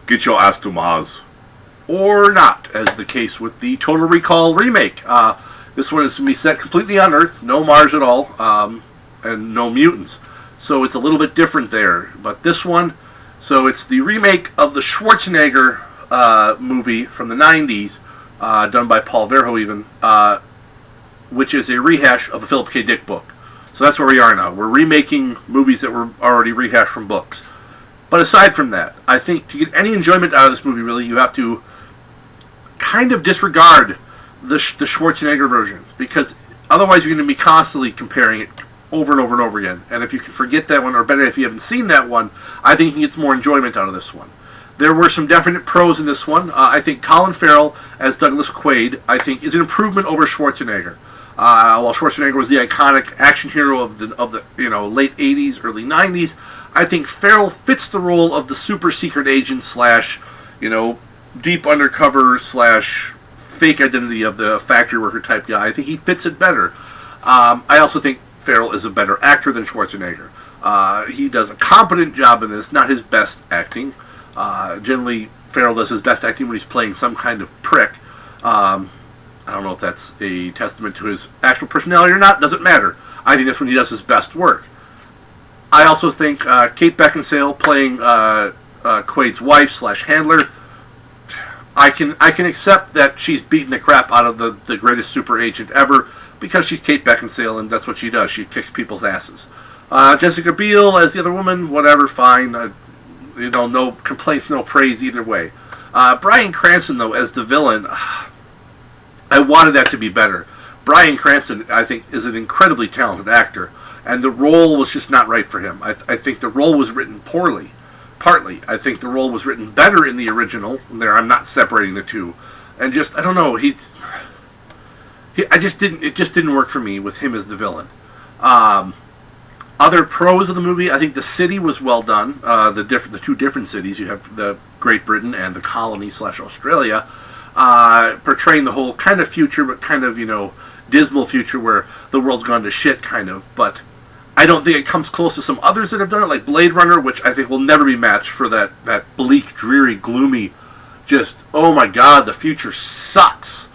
Get your ass to Mars. Or not, as the case with the Total Recall remake. This one is going to be set completely on Earth, no Mars at all, and no mutants. So it's a little bit different there. But this one, so it's the remake of the Schwarzenegger movie from the 90s, done by Paul Verhoeven, which is a rehash of a Philip K. Dick book. So that's where we are now. We're remaking movies that were already rehashed from books. But aside from that, I think to get any enjoyment out of this movie, really, you have to kind of disregard the Schwarzenegger version, because otherwise you're going to be constantly comparing it over and over and over again. And if you can forget that one, or better, if you haven't seen that one, I think you can get some more enjoyment out of this one. There were some definite pros in this one. I think Colin Farrell as Douglas Quaid, I think, is an improvement over Schwarzenegger. While Schwarzenegger was the iconic action hero of the late 80s, early 90s, I think Farrell fits the role of the super secret agent slash, deep undercover slash fake identity of the factory worker type guy. I think he fits it better. I also think Farrell is a better actor than Schwarzenegger. He does a competent job in this, not his best acting. Generally, Farrell does his best acting when he's playing some kind of prick. I don't know if that's a testament to his actual personality or not. Doesn't matter. I think that's when he does his best work. I also think Kate Beckinsale playing Quaid's wife slash handler, I can accept that she's beating the crap out of the greatest super agent ever, because she's Kate Beckinsale and that's what she does. She kicks people's asses. Jessica Biel as the other woman, whatever, fine. No complaints, no praise either way. Bryan Cranston, though, as the villain, I wanted that to be better. Bryan Cranston, I think, is an incredibly talented actor, and the role was just not right for him. I think the role was written poorly. Partly, I think the role was written better in the original. There, I'm not separating the two, and just I don't know. It just didn't work for me with him as the villain. Other pros of the movie, I think the city was well done. The two different cities, you have the Great Britain and the colony / Australia, portraying the whole kind of future, but kind of dismal future where the world's gone to shit, kind of. But I don't think it comes close to some others that have done it, like Blade Runner, which I think will never be matched for that bleak, dreary, gloomy, just, oh my god, the future sucks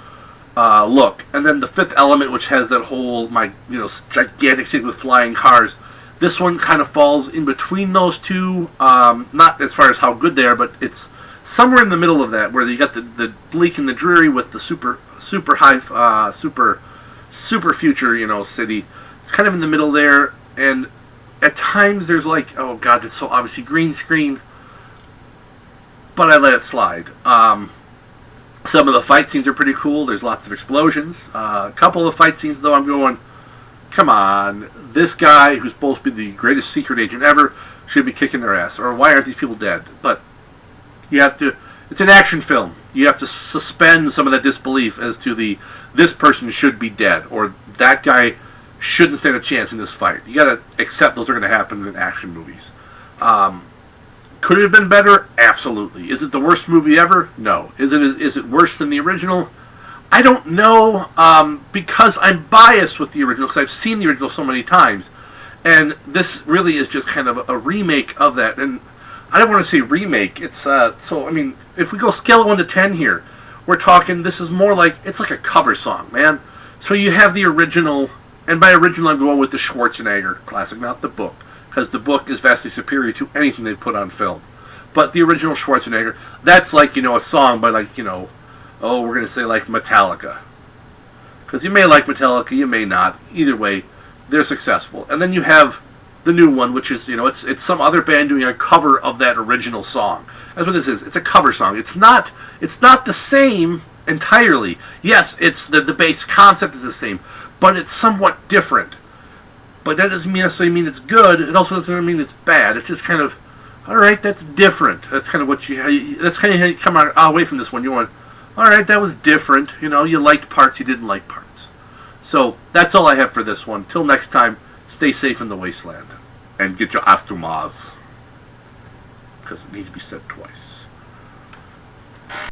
look. And then The Fifth Element, which has that whole, gigantic city with flying cars. This one kind of falls in between those two, not as far as how good they are, but it's somewhere in the middle of that, where you got the bleak and the dreary with the super high, super future, city. It's kind of in the middle there. And at times there's like, oh god, that's so obviously green screen, but I let it slide. Some of the fight scenes are pretty cool. There's lots of explosions. A couple of fight scenes, though, I'm going, come on, this guy who's supposed to be the greatest secret agent ever should be kicking their ass. Or why aren't these people dead? But you have to, it's an action film. You have to suspend some of that disbelief as to this person should be dead, or that guy shouldn't stand a chance in this fight. You gotta accept those are going to happen in action movies. Could it have been better? Absolutely. Is it the worst movie ever? No. Is it worse than the original? I don't know, because I'm biased with the original, because I've seen the original so many times, and this really is just kind of a remake of that. And I don't want to say remake. It's if we go scale of 1 to 10 here, we're talking. This is more like, it's like a cover song, man. So you have the original. And by original, I'm going with the Schwarzenegger classic, not the book, because the book is vastly superior to anything they put on film. But the original Schwarzenegger, that's like, a song by we're going to say like Metallica. Because you may like Metallica, you may not. Either way, they're successful. And then you have the new one, which is, it's some other band doing a cover of that original song. That's what this is. It's a cover song. It's not the same entirely. Yes, it's the base concept is the same, but it's somewhat different. But that doesn't necessarily mean it's good. It also doesn't mean it's bad. It's just kind of, all right, that's different. That's kind of what that's kind of how you come away from this one. You want, all right, that was different. You liked parts, you didn't like parts. So that's all I have for this one. Till next time, stay safe in the wasteland. And get your ass to Mars. Because it needs to be said twice.